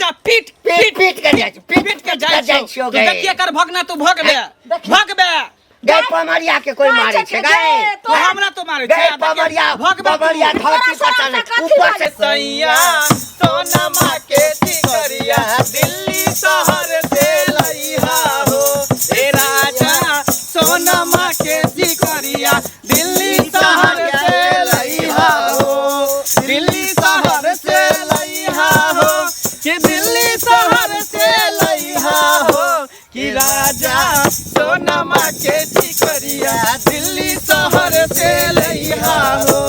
राजा पीट के जाय छो देखिए कर भगना तू भगबे गए पमरिया के कोई मारे छे गए तो हमरा तो मारे छे गए पमरिया धरती पर चले ऊपर से सैया सोनमा के ठिकरिया दिल्ली शहर से लईहा हो ए राजा सोनमा के ठिकरिया दिल्ली शहर से लईहा हो दिल्ली शहर से लईहा हो कि दिल्ली शहर से लईहा हो कि राजा सोनमा के ठिकरिया दिल्ली शहर से लईहा हो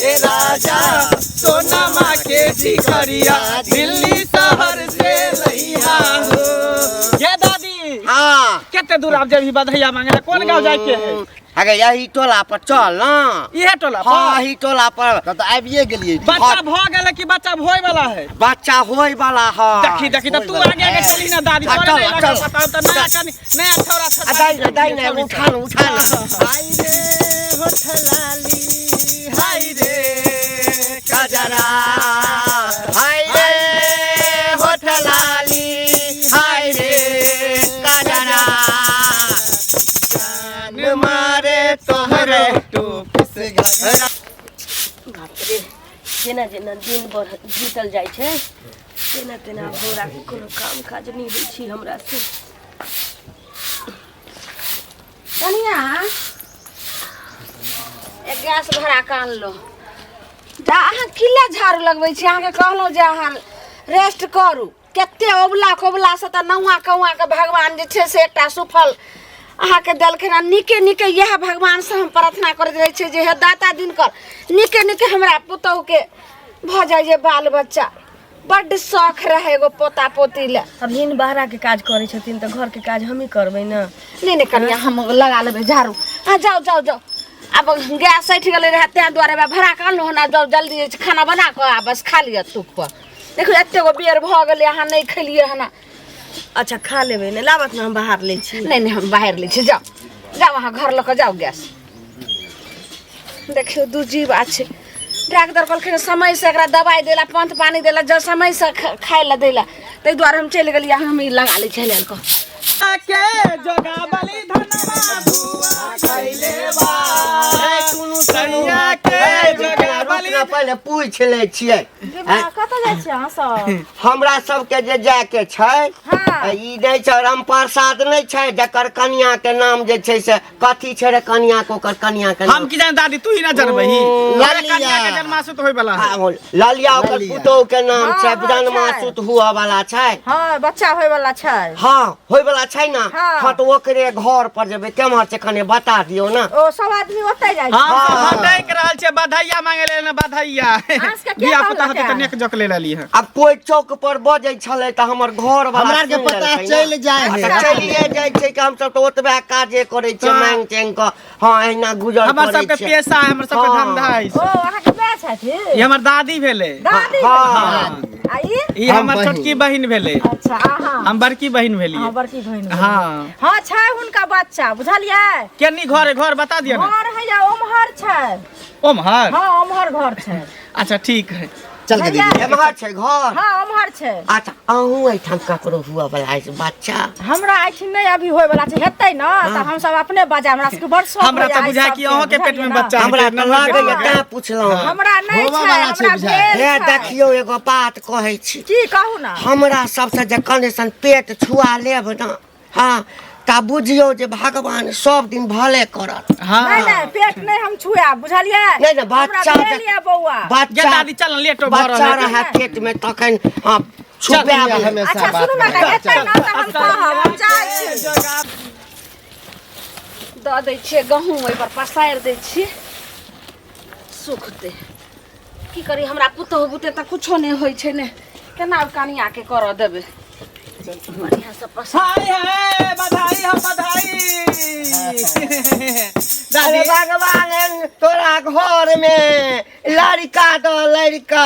ए राजा सोनमा के ठिकरिया दिल्ली शहर से लईहा हो। ये दादी हां कितने दूर आप जब बधाइया मांगे कौन गांव जाए के है अगे यही टोला पर चल ना इहे टोला हां ही टोला पर तो आबिए गेलिए बच्चा भ गेल कि बच्चा होय वाला है बच्चा होय वाला है देखी तो तू आगे आगे चली ना दादी चल बताओ तो नया छोरा दाई ने उठा हाय रे होठलाली हाय रे कजरा हाय रे होठलाली हाय रे कजरा जान मारे तोहरे टूपिस घरा बाप रे जेना जेना दिन भर बीतल जाइ छै तेना तेना भोरा के कोनो काम काज नहीं होइ छी हमरा से कनिया एक गैस भरा के आनलो जा अहाँ किला झाड़ू लगबै छी अहाँ के कहलौ जे अहाँ रेस्ट करू कते ओबला कोबला से त नौआ कौआ के भगवान जे छै से एकटा सुफल अहाँ के देलखिन निके निके यह भगवान से हम प्रार्थना करैत रहै छी जे हे दाता दिनकर निके निके हमरा पुतहु के भ जाय जे बाल बच्चा बड्ड शौक रहे एगो पोता पोती ले अब दिन बहरा के काज करे छथिन त घर के काज हम ही करबै ना नहीं कनिया हम लगा लेबै झाड़ू हां जाओ जाओ जाओ अब गैस सैठ गेलै रहे तै द्वारे भरा के आनलो ना जाओ जल्दी खाना बना के आ बस खा लिया तुक पर देखो एते गो बेर भ गेलै अहाँ नहीं खेलिए हना अच्छा खा लेबै ने लाबत ना हम बाहर ले छी नहीं हम बाहर ले छी जाओ जाओ वहां घर ल के जाओ गैस देखियो दू जीव আছে डॉक्टर कहलखिन समय से एकरा दवाई देला पंथ पानी देला जब समय से खाय ला देला तै द्वारे हम चल गेलिए हम ही लगा ले छलेन को के जोगा बलि धनवा बुआ खैले बा सुनु सैया के जोगा बलि पहले पूछ ले छियै कत जाय छी अहाँ सब हमरा सब के जे जाय के छै हां ई नै छै राम प्रसाद नै छै जकर कन्या के नाम जे छै से कथि छै रे कन्या को कर कन्या के हम की जान दादी तू ही ना जनबही कन्या के जन्मासुत होय वाला है लालिया ओकर पुतौ के नाम छै जन्मासुत हुआ वाला छै हां बच्चा होय वाला छै हां होय वाला छै ना हां तो ओकरे घर पर जेबे केमहर छै कने बता दियो ना ओ सब आदमी ओतै जाय छै हां हम बताइ के रहल छै बधाइया मांगे ले ना बधाइया बिया पता होते त नेक जक ले लेली है अब कोई चौक पर बजै छले त हमर घर वाला हमरा के पता चल जाय है चलिए जाय छै कि हम सब तो ओतबे काजे करै छै मांग चैंग क हां एना गुजर करै छै हमर सब के पेशा है हमर सब के धंधा है ओ अहाँ के बेच छथि ये हमर दादी भेले दादी हां ई हमर छोटकी बहिन भेले अच्छा हां हम बड़की बहिन भेली हां बड़की बहिन हां हां छै हुनका बच्चा बुझलियै केनी घर बता दियो ना घर है या ओमहर छै ओमहर हां ओमहर घर छै अच्छा ठीक है चल के दीदी एमहर छै घर हां ओमहर छै अच्छा अहूँ एठाम ककरो हुआ वाला है बच्चा हमरा आइठ नहीं अभी होय वाला छै हेतै ना त हम सब अपने बजा हमरा सबके बड़ शौक हमरा त बुझा कि अहाँ के पेट में बच्चा हमरा त लागे त पूछलौ हमरा नहीं होबा छै वाला छै हमरा बुझा। भेल हे छै। देखियो एगो बात कहै छी की कहू ना हमरा सबसे जे कनेसन पेट छुआ लेब ना हां ता बुझियो जे भगवान सब दिन भले करत हां नहीं पेट नहीं हम छुआ बुझलियै नहीं नहीं बच्चा हमरा भेल या बौआ या दादी चल लेटो भर बच्चा रहे पेट में तखन हां छुपे हमेशा अच्छा बात सुनू ना करता हेतै ना त हम कहब हम जाइ छी द दै छियै गहूम ओइ पर पसारि दै छियै सुख दे की करी हमरा पुतहु बुते त कुछो नहीं होय छै ने केना कनिया के कर देबे बढ़िया से पसार हाय हाय बधाई हम बधाई अरे भगवान तोरा घर में लड़का दो लड़का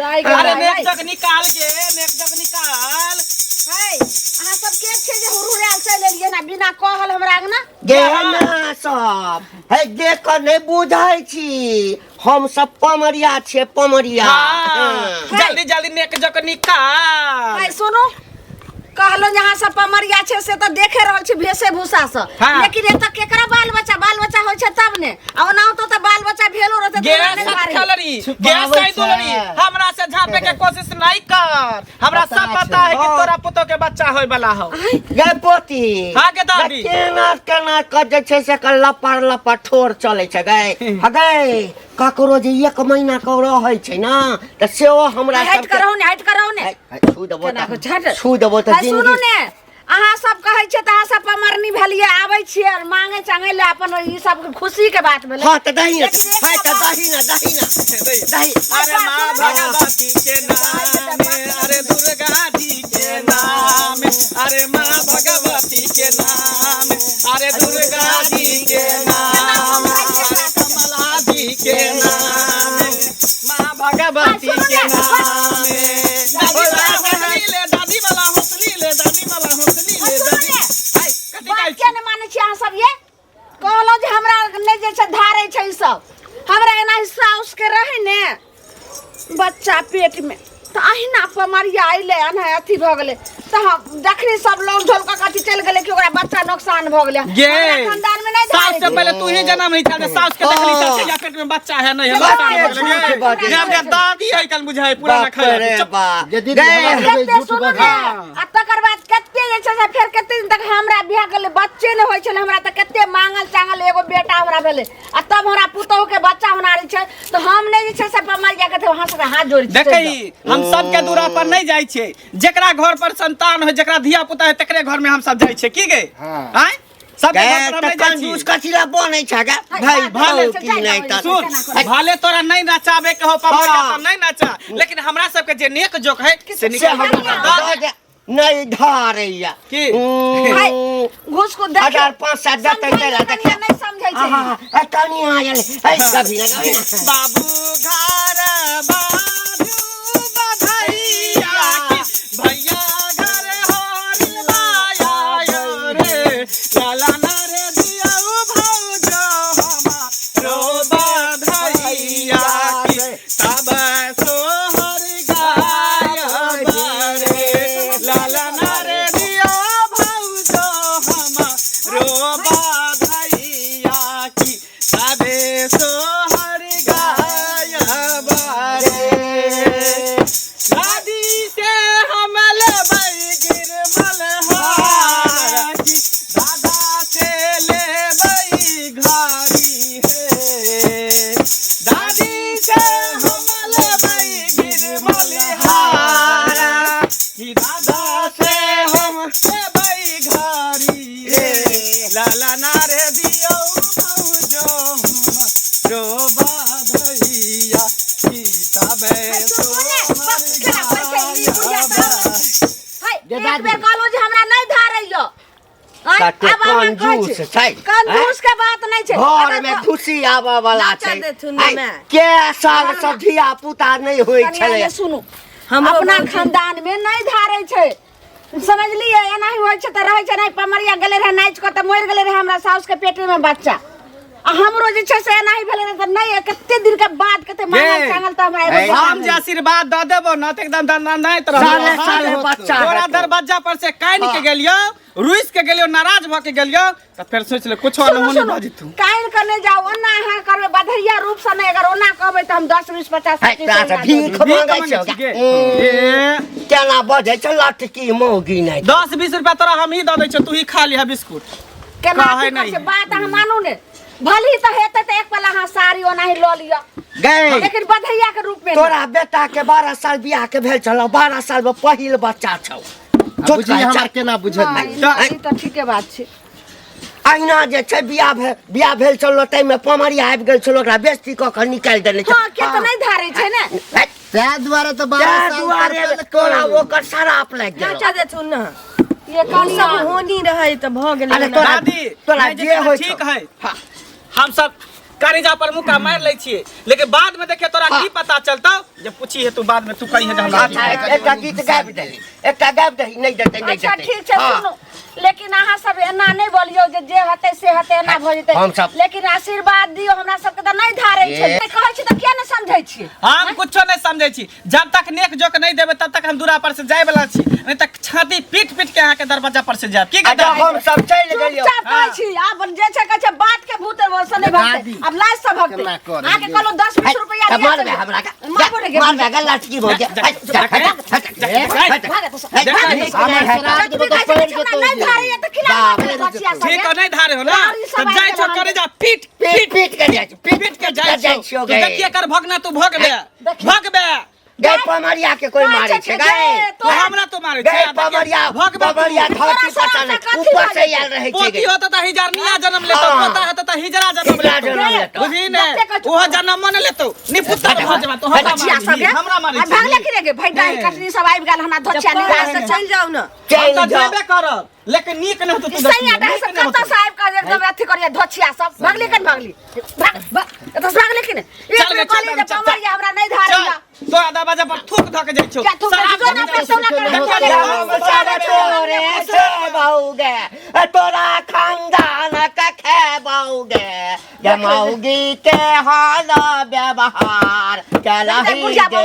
दाई अरे गई नेक जग निकाल के नेक जग निकाल अहाँ सब के छै जे हुरुरे चलि एलियै ना बिना कहल हमरा आंगना गे ना सब है देख कर नहीं बुझाई छी हम सब पमरिया छे पमरिया जल्दी जल्दी नेक जक निकाल भाई सुनो कहलो जहाँ सब पमरिया छे से तो देखे रहल छी भेसे भूसा से लेकिन एत केकरा बाल बच्चा होय छे तब ने आ ओना तो बाल बच्चा भेलो रहते गैस साई दोलरी हमरा से झापे के कोशिश नहीं कर हमरा सब पता है कि तोरा पुतो के बच्चा होय वाला हो गे पोती हां के दादी केना क जे छे से लपर ठोर चले छे गे हगे ककरो जे 1 महीना क रहै छै ना त सेओ हमरा हट करौ ने छू देबो त सुनो ने अहाँ सब कहै छे त अहाँ सब पमरनी भेलिए आबै छिए और मांगे चांगे ले अपन ई सब खुशी के बात भेलै हां त दही ना दही अरे मां भगवती के नाम अरे दुर्गा जी के नाम अरे मां भगवती के नाम अरे दुर्गा जी के नाम अरे कमला जी के नाम मां भगवती के नाम दादी वाला हंसली ले बात के न माने छी अहाँ सब ये कहलो जे हमरा ने जे छै धारै छै ई सब हमरा एना हिस्सा उसके रहे ने बच्चा पेट में त अहिना पमरिया आइले अन अथी भ गेले त हम देखनी सब लोग ढोल का कथी चल गेले कि ओकरा बच्चा नुकसान भ गेले ये खानदान में नहीं सास से पहले तू ही जन्म नहीं था सास के देखली चाचा या पेट में बच्चा है नहीं है बच्चा दादी है कल बुझाई पूरा ना खाए यदि कते सुनो ने आ तकर बाद कते जे छै से फेर कते दिन तक हमरा बियाह गेले बच्चे ने होय छले हमरा त कते मांगल चांगल एगो बेटा हमरा भेले आ तब हमरा पुतहु के बच्चा होनारी छै तो हम ने जे छै से पमरिया के वहां से हाथ जोड़ देखई हम सब के दूरा पर नहीं जाई छे जेकरा घर पर संतान हो जेकरा धिया पुता है तकरे घर में हम सब जाई छे की गे हैं सब घर पर नहीं जाई कंजूस कथिला बनै छ गे भाई भालो की नहीं त सुन भाले तोरा नहीं नचाबे के हो पमरिया त नहीं नचा लेकिन हमरा सब के जे नेक जोक है से निकाल नहीं धारैया की घूस को देख 1500 देतै तेला देख नहीं समझै छै ए कनी आयल ए कभी लगावे बाबू घर बाजू बधाइया की भैया घर होरी बाया रे लाला नरे दियाऊ भौजो हमारो बधाइया की तब सोहर गाय रे लाला नरे दियाऊ भौजो हमारो बधाइया की तबे सोहर गाय दादी से हम लेबै गिरमल हार की दादा से लेबै घारी हे दादी से हम लेबै गिरमल हार की दादा से हम लेबै घारी रे लाला नारे दियो भौजो रो बाधैया की तबे एक बेर कहलो जे हमरा नहीं धारैयो कंजूस छै कंजूस के बात नहीं छै घर में खुशी आवा वाला छै के साल सब धिया पुता नहीं होय छले सुनु हम अपना खानदान में नहीं धारै छै समझलिए एना ही होय छै त रहै छै नहीं पमरिया गेले रहे नाच को त मर गेले रहे हमरा साउस के पेट में बच्चा आ हमरो जे छै से एना ही भेले त नहीं कते दिन के बाद कते मांगल चांगल त हमरा एगो हम जे आशीर्वाद द देबो न त एकदम नहीं तरह साले बच्चा तोरा दरवाजा पर से काइन के गेलियो रुइस के गेलियो नाराज भ के गेलियो त फिर सोच ले कुछ न बाजी तू काइन करने जाओ ओना हां करबे बधैया रूप से नहीं अगर ओना कहबे त हम 10 20 50 भीख मांगै छै केना बजै छै लटकी मौगी नहीं 10-20 रुपया तोरा हम ही द दै छ तू ही खा लिहा बिस्कुट केना छै बात हम मानू ने भली त हेते त एक पला हां साड़ी ओना ही ल लिया गए लेकिन बधैया के रूप में तोरा बेटा के 12 साल बियाह के भेल छलो 12 साल में पहिल बच्चा छौ बुझी हमरा केना बुझत नहीं ई त ठीके बात छै अहिना जे छै बियाह भेल छलो तै में पमरिया आबि गेल छलो ओकरा बेइज्जती क के निकाल देने छै हां के त नहीं धारै छै ने ते द्वारा तो 12 साल दुआरे तोरा ओकर शराप लाग गेल चाचा दे तू न ये कौन सब होनी रहे त भ गेलै अरे दादी तोरा जे होय ठीक है हम सब कारिजा पर मुक्का मार ले छिए लेकिन बाद में देखे तोरा की पता चलता जब पूछी है तू बाद में तू कही है हमरा अच्छा एकटा गीत गाबि दही एकटा गाबि दही नहीं देते नहीं अच्छा देते ठीक छै सुनो लेकिन अहाँ सब एना नहीं बोलियो जे हते से हते एना भ जेते लेकिन आशीर्वाद दियो हमरा सब के त नहीं धारै छै कहै छी त किया नहीं समझै छी हम कुछो नहीं समझै छी जब तक नेक जोक नहीं देबे तब तक हम दूरा पर से जाय वाला छी नहीं तक छाती पीट पीट के अहाँ के दरवाजा पर से जाब की कहता हम सब चल गेलियो कहै छी आब जे छै कहै छै बात के भूत से नहीं भगते अब लाज से भगते आके कहलो 10-20 रुपया मार दे हमरा मार दे गल्ला की हो ठीक नहीं धारे हो ना तो जाय छो करे जा पीट पीट के जाय पीट के जाय छो देखिए कर भगना तू भग बे गए पमरिया के कोई मारे छे गए तो हमरा तो मारे छे पमरिया पमरिया धरती पता नहीं ऊपर से आल रहे छे पोती होता त हिजरनिया जन्म लेतो पोता होता त हिजरा जन्म लेतो बुझी ने ओह जन्म मन लेतो निपुत्र भजवा तो हमरा मारे छे भाग लेके गे भाई डाल कटनी सब आबि गेल हमरा धोछिया निकाल से चल जाऊ न चल जाबे करब लेकिन नीक न होतो तू सैया डाल से कत साहब का एकदम अथी करिया धोछिया सब भागली कन भागली भाग तो भाग लेकिन एक में कहली जे पमरिया हमरा नहीं धारेगा तो आधा बजे पर थूक धक जाय छो ना पैसा तोरे खेबौगे तोरा खानदान का खेबौगे जमाऊगी के हाल व्यवहार चलही गे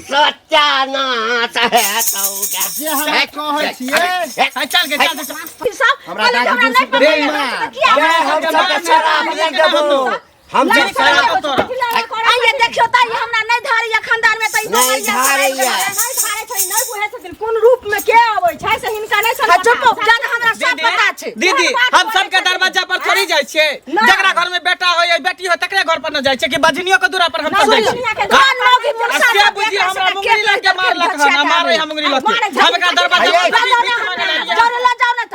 सत्यानाश है तौगे जे हम कहै छियै चल के हम सब शराब ले देबो हम जे शराब आइए देखियो त ई हमरा नहीं धारिया खानदान में त ई नहीं धारिया नहीं धारे छै नहीं बुझे छथिन कोन रूप में के आबै छै से हिनका नहीं समझ चुप जान हमरा सब पता छै दीदी हम सब के दरवाजा पर थोड़ी जाय छियै जकरा घर में बेटा हो या बेटी हो तकरे घर पर न जाय छै कि बजनियो के दूरा पर हम सब जाय छियै जान मौगी मुर्सा के बुझी हमरा मुंगरी लग के मारलक ना मारे हम मुंगरी लग के हम का दरवाजा पर जाओ ना जाओ ना त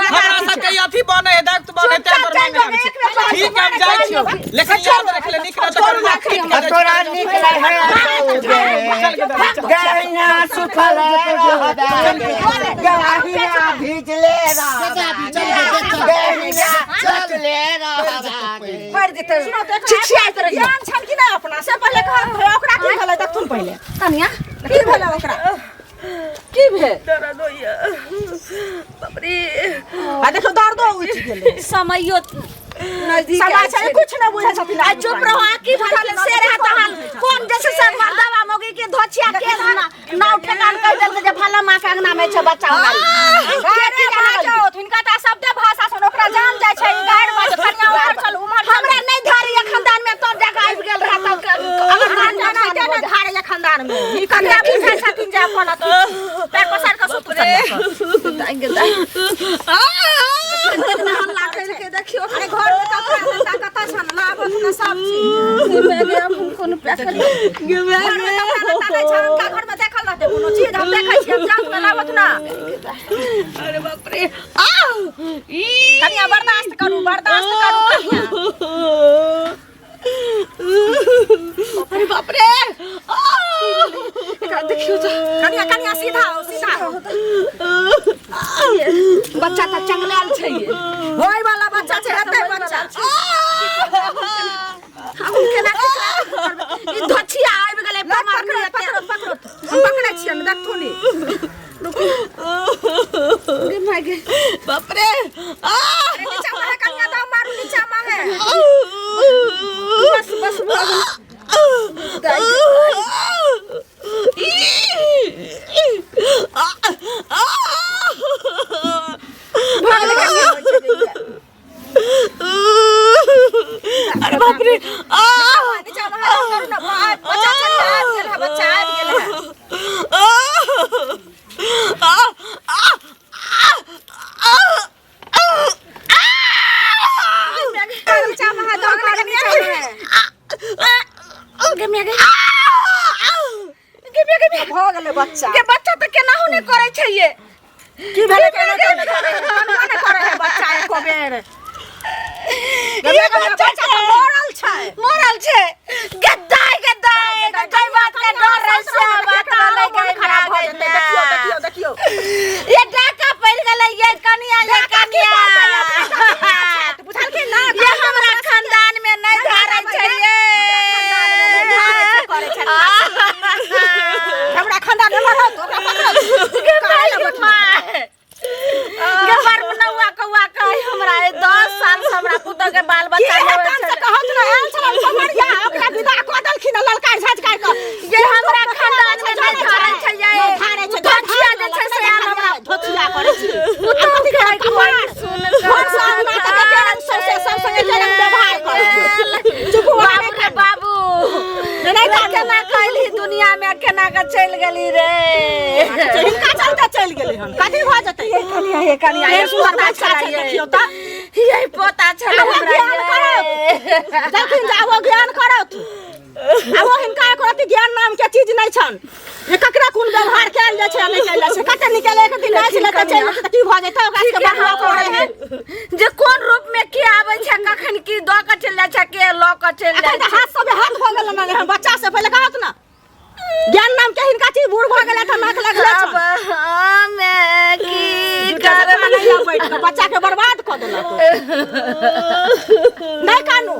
हमरा सब के अथी बने है दक्त बने ते पर ठीक हम जाय छियै लेकिन याद रख ले निकल तो तोरा निकले है गहना सुखल गहना भिजले गहना चले पड़ देते छिछिया तर ज्ञान छन कि ना अपना से पहले ओकरा की भेलै देखथुन पहले कनिया की भेलै ओकरा की भेल दर्द होइया बाप रे आ देखो दर्द उठ गेलै समयो नजदीक समाचार कुछ ना बुझा छथिन आ चुप रहो आ की भरल से रहा तहन कोन जैसे से मर्दवा मोगी के धोछिया के नाव ठेकान कर देल जे भला मां के अंगना में छै बच्चा अरे बाजो हिनका त शब्द भाषा सुन ओकरा जान जाय छै गाड़ बाज कन्या उधर चल उमर हमरा नहीं धारिया खानदान में तब जाके आबि गेल रहा तब अगर खानदान आते ना धारिया खानदान में ई कन्या बुझै छथिन जे अपन तो पैर पसार के सुत चल दाई गेल हल्ला के देखियो अरे घर में त कता छन लागो न सब चीज में गया कोन पैसा गे में का घर में देखल रहते कोनो चीज हम देखै छी हम जात में लागत ना अरे बाप रे आ कनिया बर्दाश्त करू कनिया अरे बाप रे देखियो तो कनिया सीधा बच्चा त चंगलाल छै होय वाला बच्चा छै हते बच्चा हम केना ई धछिया आबि गेलै पकड़ो हम पकड़ै छियै न देखथुनी गे भाई गे बाप रे अरे नीचा में कनिया दाव मारू नीचा में बस अरे बाप रे नीचा में करू ना बच्चा आ गेल है बच्चा के बच्चा त केनाहु नै करै छै ये की भेलै केना करे है बच्चा एको बेर ये बच्चा मरल छै गद्दाई गई बात के डर रह से बात ले के खराब हो जेते देखियो ये डाका पड़ गेलै ये कनिया तू बुझल के ना ये हमरा बाल बच्चा तन से कहत ना आल छलन कमरिया ओकरा विदा क देलखिन ललका झटका क ये हमरा खानदान में नहीं धारे छै ये धारे छै धोतिया जे छै से हमरा धोतिया करे छी तो काय कुमार सुन घर साल माता के केरन से सब संगे केरन व्यवहार करे चुप बाबू रे बाबू नहीं का केना कहली दुनिया में केना के चल गेली रे हिनका चलते चल गेलै हन कथि भ जतै ये कनिया ये पता छै देखियो त ये पता छल हमरा ज्ञान करत जखन जाओ ज्ञान करत अब हिनका एको रति ज्ञान नाम के चीज नहीं छन ये ककरा कोन व्यवहार कैल जाय छै नहीं कैल जाय छै कते निकले एक दिन नहीं छले त चल त की भ जतै ओकरा के बहवा करे है जे कोन रूप में के आबै छै कखन की द के चल जाय छै के ल के चल जाय छै हाथ सब हाथ भ गेल ना बच्चा से पहले कहत ना ज्ञान नाम के हिनका चीज बूढ़ भ गेल त नाक लगले छ अब हमें की करे बैठ के बच्चा के बर्बाद क देलक नहीं कानू